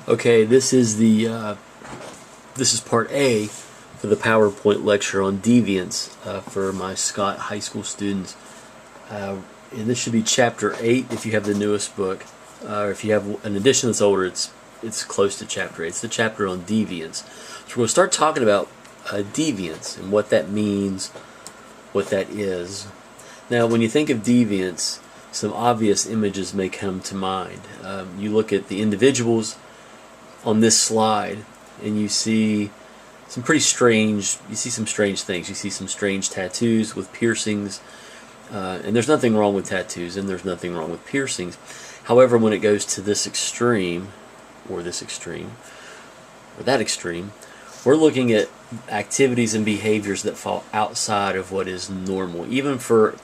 Okay, this is part A for the PowerPoint lecture on deviance for my Scott High School students. And this should be chapter 8 if you have the newest book. If you have an edition that's older, it's close to chapter 8. It's the chapter on deviance. So we're going to start talking about deviance and what that means, what that is. Now, when you think of deviance, some obvious images may come to mind. You look at the individuals on this slide and you see some strange things. You see some strange tattoos with piercings, and there's nothing wrong with tattoos and there's nothing wrong with piercings. However, when it goes to this extreme, or that extreme, we're looking at activities and behaviors that fall outside of what is normal, even for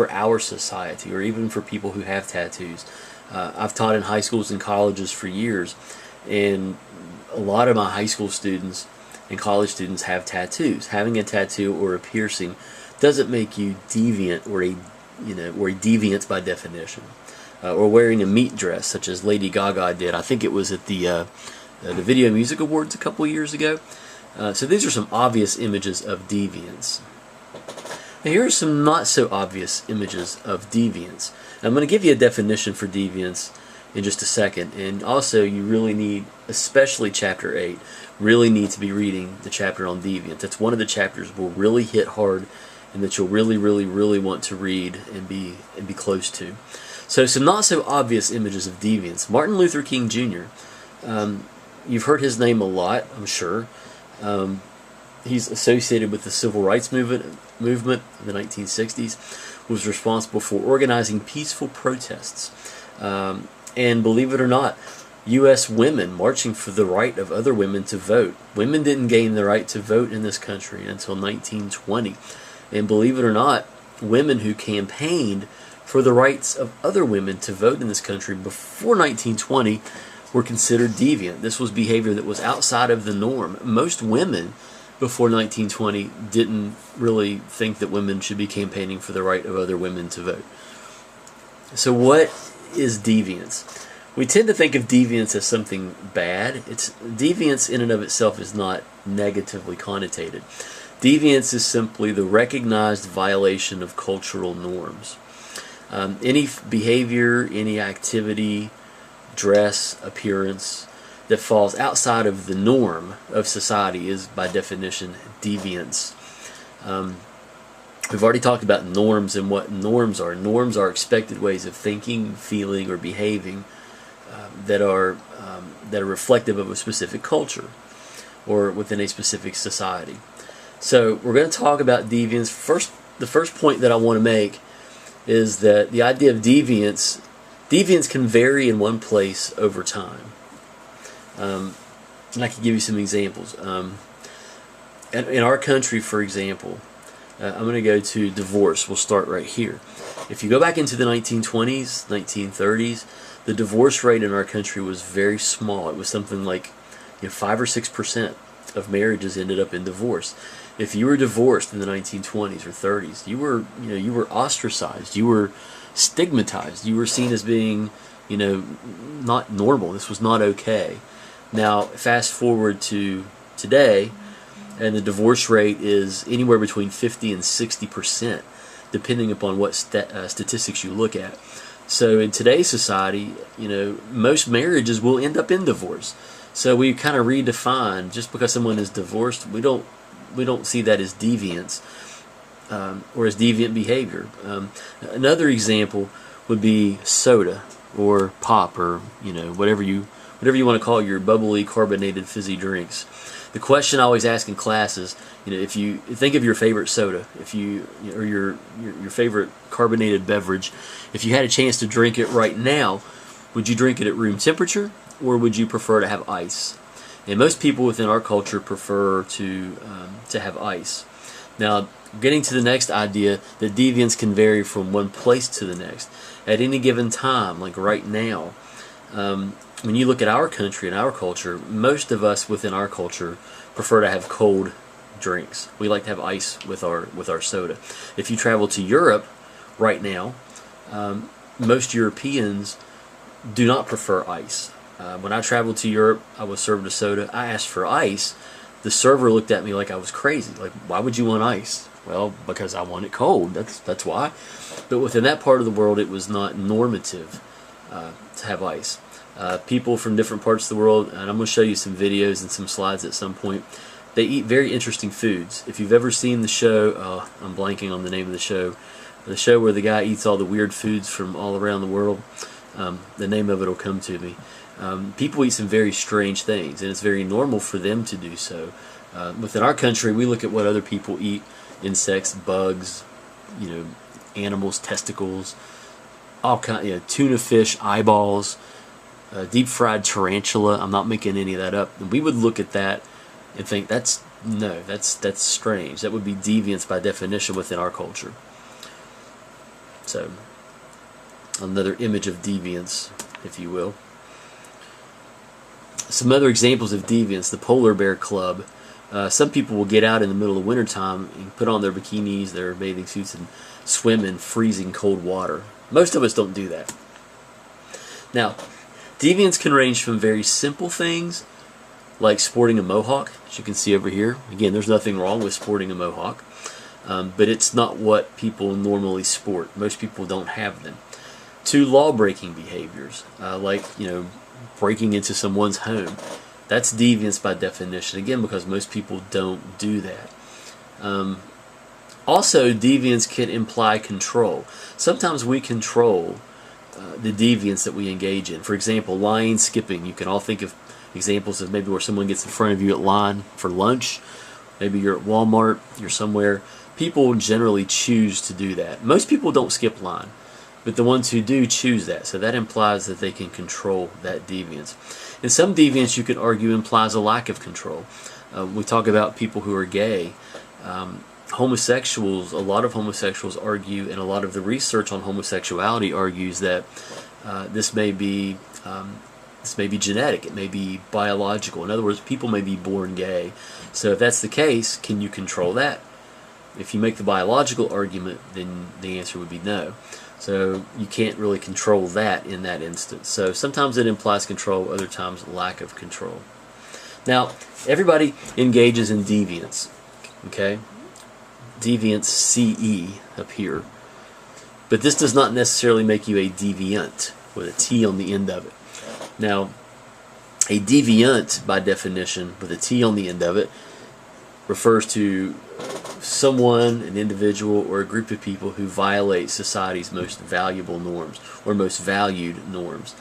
our society, or even for people who have tattoos. I've taught in high schools and colleges for years, and a lot of my high school students and college students have tattoos. Having a tattoo or a piercing doesn't make you deviant or a deviant by definition. Or wearing a meat dress, such as Lady Gaga did. I think it was at the Video Music Awards a couple of years ago. So these are some obvious images of deviance. Now here are some not so obvious images of deviance. I'm going to give you a definition for deviance in just a second, and also you really need, especially chapter 8, really need to be reading the chapter on deviance. That's one of the chapters will really hit hard and that you'll really want to read and be close to. So some not so obvious images of deviance. Martin Luther King Jr. You've heard his name a lot, I'm sure. He's associated with the Civil Rights movement in the 1960s, was responsible for organizing peaceful protests. And believe it or not, U.S. women marching for the right of other women to vote. Women didn't gain the right to vote in this country until 1920. And believe it or not, women who campaigned for the rights of other women to vote in this country before 1920 were considered deviant. This was behavior that was outside of the norm. Most women before 1920 didn't really think that women should be campaigning for the right of other women to vote. So what is deviance? We tend to think of deviance as something bad. Deviance in and of itself is not negatively connotated. Deviance is simply the recognized violation of cultural norms. Any behavior, any activity, dress, appearance that falls outside of the norm of society is, by definition, deviance. We've already talked about norms and what norms are. Norms are expected ways of thinking, feeling, or behaving that are reflective of a specific culture or within a specific society. So we're going to talk about deviance. The first point that I want to make is that the idea of deviance can vary in one place over time. And I can give you some examples. In our country, for example, I'm going to go to divorce. We'll start right here. If you go back into the 1920s, 1930s, the divorce rate in our country was very small. It was something like 5 or 6% of marriages ended up in divorce. If you were divorced in the 1920s or 30s, you were ostracized. You were stigmatized. You were seen as being, not normal. This was not okay. Now, fast forward to today, and the divorce rate is anywhere between 50 and 60%, depending upon what statistics you look at. So in today's society, most marriages will end up in divorce. So we kind of redefine, just because someone is divorced, we don't see that as deviance or as deviant behavior. Another example would be soda or pop, or whatever you want to call your bubbly carbonated fizzy drinks. The question I always ask in class is, if you think of your favorite soda, or your favorite carbonated beverage, if you had a chance to drink it right now, would you drink it at room temperature, or would you prefer to have ice? And most people within our culture prefer to have ice. Now, getting to the next idea, that deviance can vary from one place to the next. At any given time, like right now, when you look at our country and our culture, most of us within our culture prefer to have cold drinks. We like to have ice with our soda. If you travel to Europe right now, most Europeans do not prefer ice. When I traveled to Europe, I was served a soda. I asked for ice. The server looked at me like I was crazy. Like, why would you want ice? Well, because I want it cold. That's why. But within that part of the world, it was not normative to have ice. People from different parts of the world, and I'm going to show you some videos and some slides at some point, they eat very interesting foods. If you've ever seen the show, I'm blanking on the name of the show where the guy eats all the weird foods from all around the world, the name of it will come to me. People eat some very strange things, and it's very normal for them to do so. Within our country, we look at what other people eat: insects, bugs, animals, testicles, all kind, tuna fish, eyeballs, deep fried tarantula. I'm not making any of that up. And we would look at that and think that's strange. That would be deviance by definition within our culture. So, another image of deviance, if you will. Some other examples of deviance: the Polar Bear Club. Some people will get out in the middle of wintertime and put on their bikinis, their bathing suits, and swim in freezing cold water. Most of us don't do that. Now, deviance can range from very simple things like sporting a mohawk, as you can see over here. Again, there's nothing wrong with sporting a mohawk, but it's not what people normally sport. Most people don't have them. To law-breaking behaviors, like breaking into someone's home. That's deviance by definition, again, because most people don't do that. Also, deviance can imply control. Sometimes we control the deviance that we engage in. For example, line skipping. You can all think of examples of maybe where someone gets in front of you at line for lunch. Maybe you're at Walmart, you're somewhere. People generally choose to do that. Most people don't skip line, but the ones who do choose that. So that implies that they can control that deviance. And some deviance, you could argue, implies a lack of control. We talk about people who are gay. Homosexuals, a lot of homosexuals argue, and a lot of the research on homosexuality argues that this may be genetic, it may be biological. In other words, people may be born gay. So if that's the case, can you control that? If you make the biological argument, then the answer would be no. So you can't really control that in that instance. So sometimes it implies control, other times lack of control. Now, everybody engages in deviance, okay? Deviance CE up here. But this does not necessarily make you a deviant with a T on the end of it. Now, a deviant, by definition, with a T on the end of it, refers to someone, an individual, or a group of people who violate society's most valuable norms or most valued norms.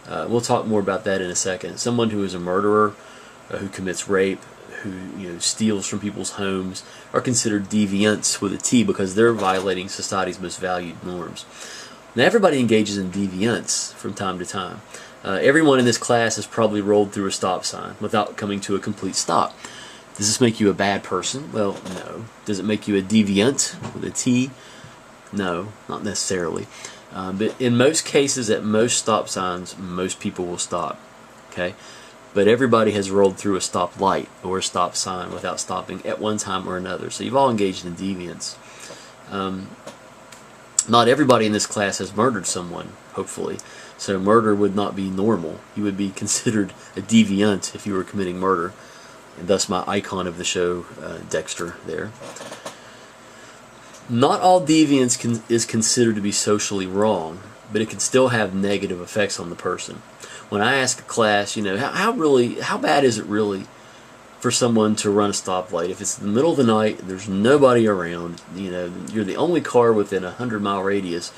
We'll talk more about that in a second. Someone who is a murderer, who commits rape, who steals from people's homes, are considered deviants with a T because they're violating society's most valued norms. Now, everybody engages in deviance from time to time. Everyone in this class has probably rolled through a stop sign without coming to a complete stop. Does this make you a bad person? Well, no. Does it make you a deviant with a T? No, not necessarily. But in most cases, at most stop signs, most people will stop. Okay? But everybody has rolled through a stop light or a stop sign without stopping at one time or another. So you've all engaged in deviance. Not everybody in this class has murdered someone, hopefully. So murder would not be normal. You would be considered a deviant if you were committing murder. And thus my icon of the show, Dexter, there. Not all deviance is considered to be socially wrong, but it can still have negative effects on the person. When I ask a class, how bad is it really for someone to run a stoplight? If it's in the middle of the night, there's nobody around, you're the only car within a 100-mile radius,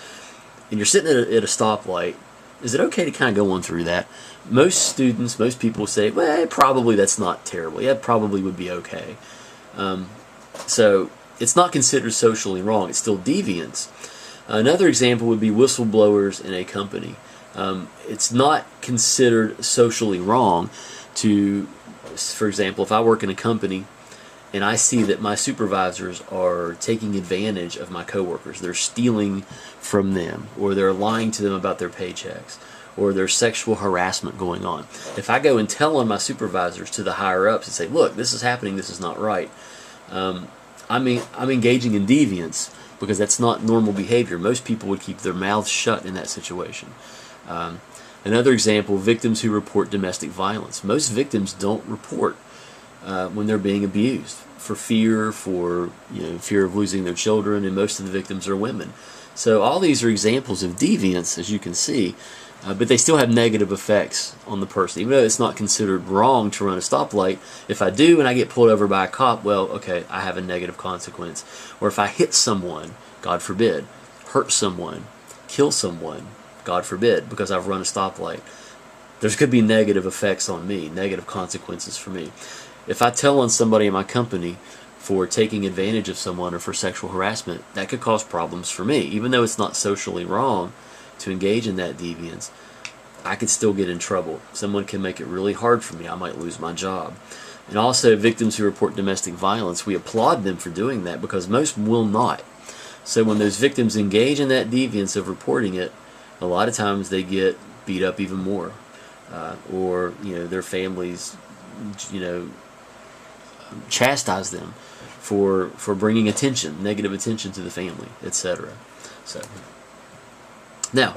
and you're sitting at a stoplight, is it okay to kind of go on through that? Most students, most people say, well, probably that's not terrible. Yeah, it probably would be okay. So it's not considered socially wrong. It's still deviance. Another example would be whistleblowers in a company. It's not considered socially wrong to, for example, if I work in a company and I see that my supervisors are taking advantage of my coworkers, they're stealing from them, or they're lying to them about their paychecks, or there's sexual harassment going on. If I go and tell on my supervisors to the higher-ups and say, look, this is happening, this is not right, I'm engaging in deviance because that's not normal behavior. Most people would keep their mouths shut in that situation. Another example, victims who report domestic violence. Most victims don't report when they're being abused for fear, fear of losing their children, and most of the victims are women. So all these are examples of deviance, as you can see, but they still have negative effects on the person. Even though it's not considered wrong to run a stoplight, if I do and I get pulled over by a cop, well, okay, I have a negative consequence. Or if I hit someone, God forbid, hurt someone, kill someone, God forbid, because I've run a stoplight, there could be negative effects on me, negative consequences for me. If I tell on somebody in my company for taking advantage of someone or for sexual harassment, that could cause problems for me. Even though it's not socially wrong to engage in that deviance, I could still get in trouble. Someone can make it really hard for me. I might lose my job. And also, victims who report domestic violence, we applaud them for doing that because most will not. So when those victims engage in that deviance of reporting it, a lot of times they get beat up even more, or their families, chastise them for bringing negative attention to the family, etc. So now,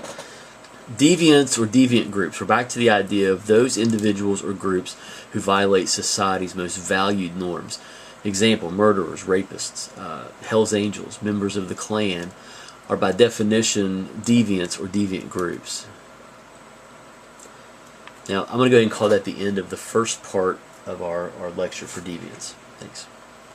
deviants or deviant groups. We're back to the idea of those individuals or groups who violate society's most valued norms. Example: murderers, rapists, Hell's Angels, members of the Klan are by definition deviants or deviant groups. Now, I'm going to go ahead and call that the end of the first part of our lecture for deviance. Thanks.